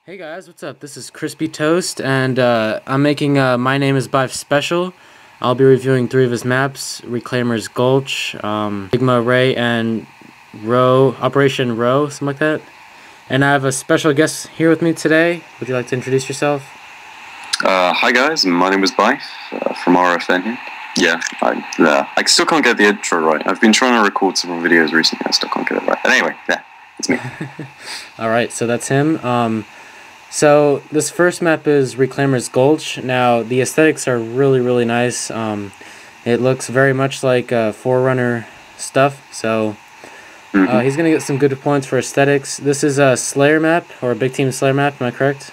Hey guys, what's up? This is Crispy Toast, and I'm making My Name is Bife Special. I'll be reviewing 3 of his maps: Reclaimer's Gulch, Sigma Ray, and Operation Row, something like that. And I have a special guest here with me today. Would you like to introduce yourself? Hi guys, my name is Bife from RFN here. Yeah, I still can't get the intro right. I've been trying to record several videos recently, I still can't get it right. But anyway, yeah, it's me. Alright, so that's him. So this first map is Reclaimer's Gulch. Now the aesthetics are really nice. It looks very much like Forerunner stuff. So he's gonna get some good points for aesthetics. This is a Slayer map, or a big team Slayer map. Am I correct?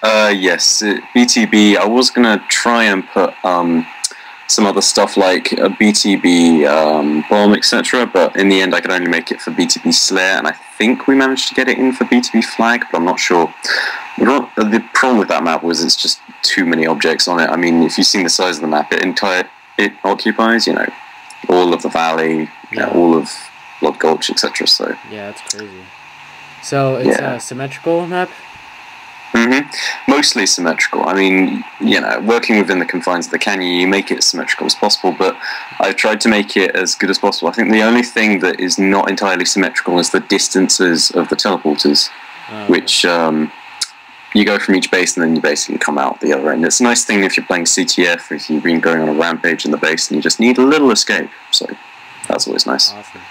Yes, BTB. I was gonna try and put some other stuff like a BTB bomb, etc. But in the end, I could only make it for BTB Slayer, and I think we managed to get it in for BTB Flag, but I'm not sure. The problem with that map was it's just too many objects on it. I mean, if you've seen the size of the map, it occupies, all of the valley, all of Blood Gulch, etc. So yeah, that's crazy. So it's a symmetrical map. Mostly symmetrical. I mean, working within the confines of the canyon, you make it as symmetrical as possible, but I've tried to make it as good as possible. I think the only thing that is not entirely symmetrical is the distances of the teleporters, which you go from each base and then you basically come out the other end. It's a nice thing if you're playing CTF, if you've been going on a rampage in the base and you just need a little escape, so that's always nice. Awesome.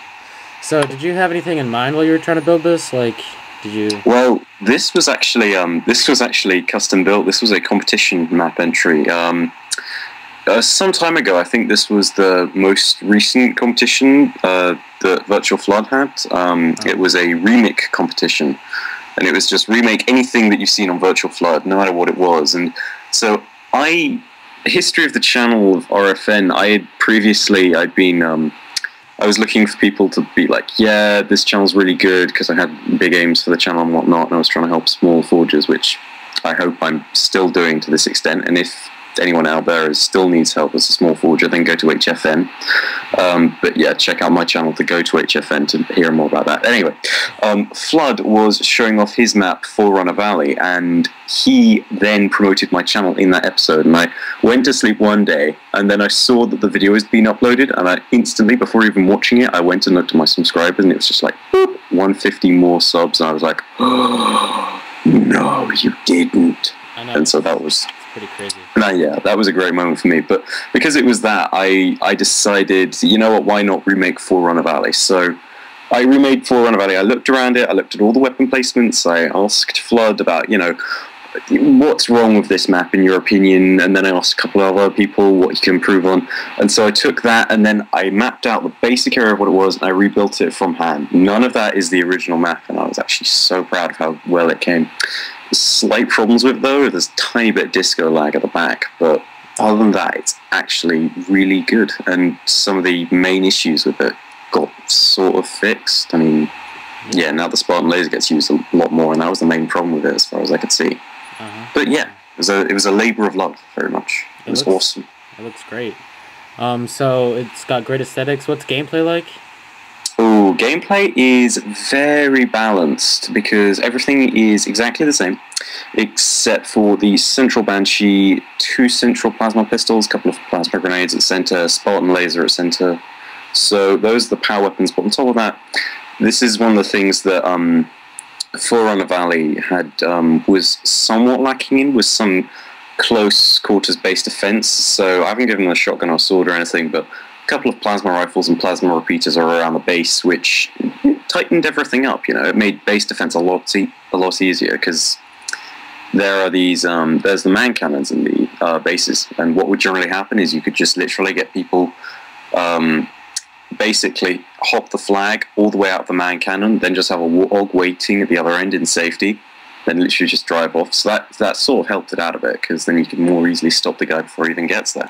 So did you have anything in mind while you were trying to build this? Like, did you... Well, this was actually custom built. This was a competition map entry. Some time ago, I think this was the most recent competition that Virtual Flood had. It was a remake competition, and it was just remake anything that you've seen on Virtual Flood, no matter what it was. And so history of the channel of RFN, I was looking for people to be like, yeah, this channel's really good, because I had big aims for the channel and whatnot, and I was trying to help small forgers, which I hope I'm still doing to this extent. And if anyone out there still needs help as a small forger, then go to HFN. But yeah, check out my channel to go to HFN to hear more about that. Anyway, Flood was showing off his map, Forerunner Valley, and he then promoted my channel in that episode. And I went to sleep one day, and then I saw that the video has been uploaded, and I instantly, before even watching it, I went and looked at my subscribers, and it was just like, boop, 150 more subs, and I was like, oh, no, you didn't. And so that was pretty crazy. Yeah, that was a great moment for me. But because it was that, I decided, you know what, why not remake Forerunner Valley? So I remade Forerunner Valley. I looked around it. I looked at all the weapon placements. I asked Flood about, what's wrong with this map in your opinion? And then I asked a couple of other people what you can improve on. And so I took that, and then I mapped out the basic area of what it was, and I rebuilt it from hand. None of that is the original map, and I was actually so proud of how well it came. Slight problems with it, though. There's a tiny bit of disco lag at the back, but other than that, it's actually really good, and some of the main issues with it got sort of fixed. I mean, yeah, now the Spartan laser gets used a lot more, and that was the main problem with it as far as I could see. But yeah, it was a labor of love, very much. It was awesome. It looks great. So it's got great aesthetics. What's gameplay like? Oh, gameplay is very balanced, because everything is exactly the same, except for the central Banshee, 2 central plasma pistols, a couple of plasma grenades at center, Spartan laser at center. So those are the power weapons. But on top of that, this is one of the things that Forerunner Valley had was somewhat lacking in, was some close quarters based defense. So I haven't given them a shotgun or sword or anything, but a couple of plasma rifles and plasma repeaters are around the base, which tightened everything up. It made base defense a lot easier, because there are these there's the man cannons in the bases, and what would generally happen is you could just literally get people basically hop the flag all the way out the man cannon, then just have a warthog waiting at the other end in safety, then literally just drive off. So that sort of helped it out a bit, because then you can more easily stop the guy before he even gets there.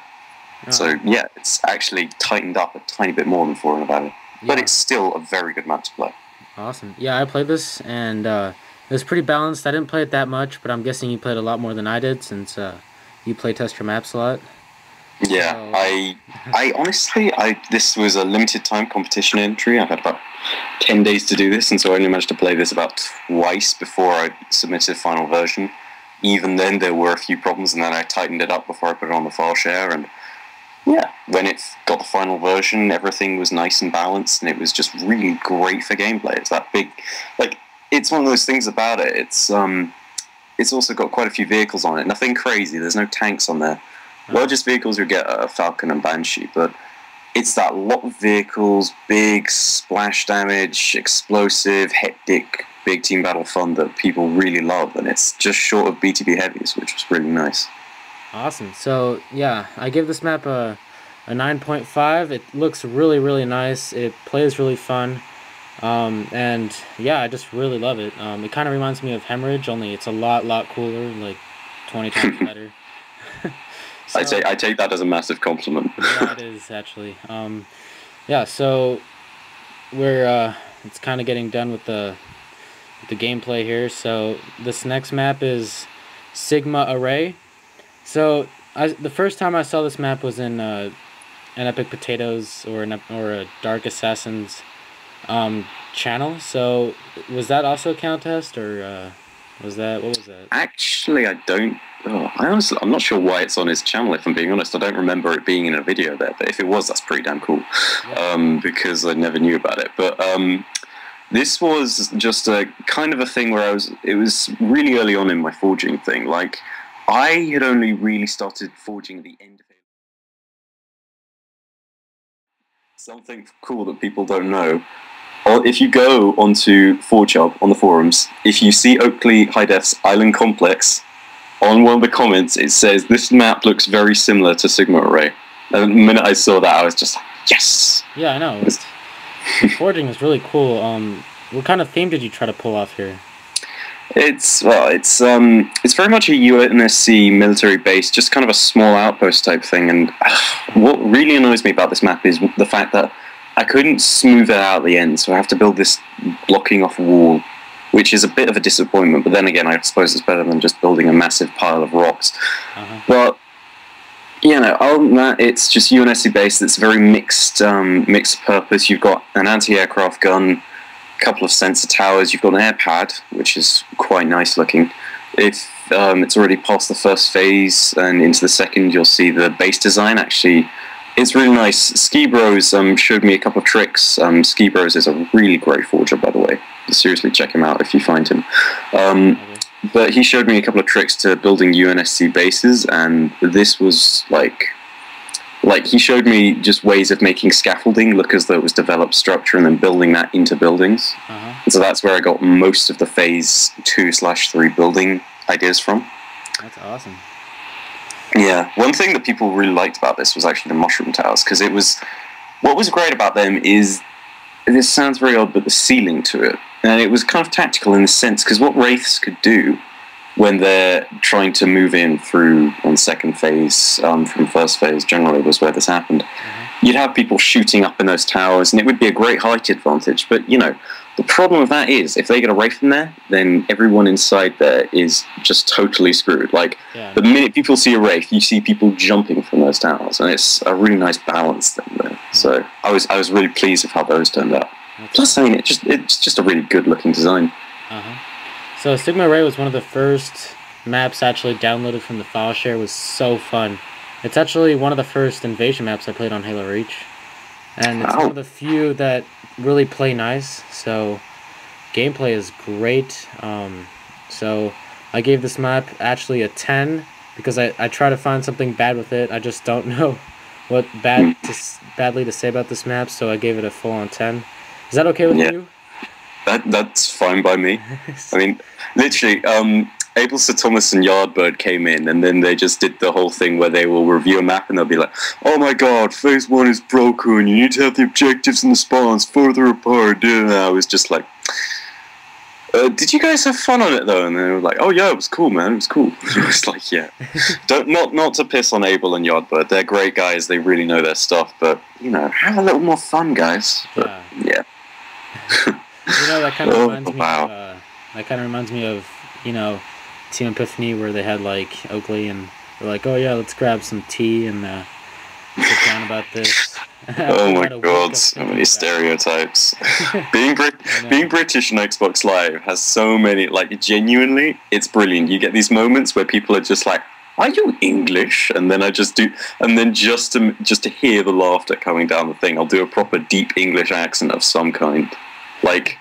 So yeah, it's actually tightened up a tiny bit more than Forerunner Valley, but it's still a very good map to play. Awesome. Yeah, I played this, and it was pretty balanced. I didn't play it that much, but I'm guessing you played a lot more than I did, since you play test your maps a lot. Yeah, So, I honestly, this was a limited time competition entry. I had about 10 days to do this, and so I only managed to play this about twice before I submitted the final version. Even then, there were a few problems, and then I tightened it up before I put it on the file share. And yeah, when it got the final version, everything was nice and balanced, and it was just really great for gameplay. It's that big, like, it's one of those things about it. It's also got quite a few vehicles on it. Nothing crazy. There's no tanks on there. Largest vehicles you get are Falcon and Banshee, but it's that lot of vehicles, big splash damage, explosive, hectic, big team battle fun that people really love, and it's just short of BTB heavies, which was really nice. awesome. So, yeah, I give this map a 9.5. It looks really, really nice. It plays really fun. And yeah, I just really love it. It kind of reminds me of Hemorrhage, only it's a lot cooler, like 20 times better. So, I take that as a massive compliment. yeah, it is actually. Yeah, so we're it's kind of getting done with the gameplay here. So this next map is Sigma Array. So the first time I saw this map was in an Epic Potatoes or a Dark Assassins channel. So was that also a count test, or what was that? Actually, I don't. Oh, I'm not sure why it's on his channel. If I'm being honest, I don't remember it being in a video there. But if it was, that's pretty damn cool. Yeah. Because I never knew about it. But this was just a kind of a thing where it was really early on in my forging thing. Like, I had only really started forging at the end of it. Something cool that people don't know. If you go onto ForgeHub on the forums, if you see Oakley High Def's Island Complex, on one of the comments it says, "This map looks very similar to Sigma Array." And the minute I saw that, I was just like, yes! Yeah, I know. Forging is really cool. What kind of theme did you try to pull off here? It's very much a UNSC military base, just kind of a small outpost type thing. And what really annoys me about this map is the fact that I couldn't smooth it out at the end, so I have to build this blocking off wall, which is a bit of a disappointment. But then again, I suppose it's better than just building a massive pile of rocks. But you know, other than that, it's just UNSC base that's very mixed purpose. You've got an anti-aircraft gun, a couple of sensor towers. You've got an air pad, which is quite nice looking. If it's already past the first phase and into the second, you'll see the base design. Actually, it's really nice. Ski Bros showed me a couple of tricks. Ski Bros is a really great forger, by the way. Seriously, check him out if you find him. But he showed me a couple of tricks to building UNSC bases, and this was like he showed me just ways of making scaffolding look as though it was developed structure and then building that into buildings. And so that's where I got most of the phase 2/3 building ideas from. That's awesome. Yeah, one thing that people really liked about this was actually the mushroom towers, because what was great about them is, this sounds very odd, but the ceiling to it. And it was kind of tactical in the sense, because what Wraiths could do when they're trying to move in through on second phase, from first phase generally was where this happened, you'd have people shooting up in those towers, and it would be a great height advantage. But, you know, the problem with that is, if they get a Wraith in there, then everyone inside there is just totally screwed. Like, the minute people see a Wraith, you see people jumping from those towers, and it's a really nice balance thing there. So I was really pleased with how those turned out. Plus, I mean, it's just a really good-looking design. So Sigma Array was one of the first maps actually downloaded from the file share. It was so fun. It's actually one of the first invasion maps I played on Halo Reach. And it's one of the few that really play nice. So gameplay is great. So I gave this map actually a 10 because I try to find something bad with it. I just don't know what badly to say about this map, so I gave it a full-on 10. Is that okay with you? That's fine by me. I mean, literally, Abel Sir Thomas and Yardbird came in, and then they just did the whole thing where they will review a map and they'll be like, "Oh my god, phase 1 is broken, you need to have the objectives and the spawns further apart." And I was just like, did you guys have fun on it though? And they were like, "Oh yeah, it was cool, man, it was cool." I was like, yeah. Not to piss on Abel and Yardbird, they're great guys, they really know their stuff, but, you know, have a little more fun, guys. But, yeah. You know, that kind of reminds me of, you know, Team Epiphany, where they had like Oakley and they're like, "Oh yeah, let's grab some tea and down about this. Oh my About a week god, of so thinking many about it. stereotypes. know. Being British on Xbox Live has so many, like, genuinely, it's brilliant. You get these moments where people are just like, "Are you English?" And then just to hear the laughter coming down the thing, I'll do a proper deep English accent of some kind. Like,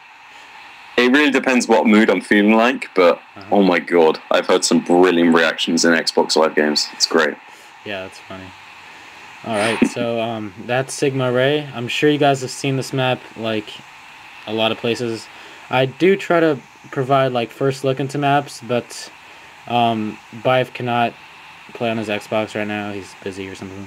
it really depends what mood I'm feeling like, but oh my god, I've heard some brilliant reactions in Xbox Live games. It's great. Yeah, that's funny. Alright, so that's Sigma Ray. I'm sure you guys have seen this map, like, a lot of places. I do try to provide, like, first look into maps, but Bive cannot play on his Xbox right now. He's busy or something.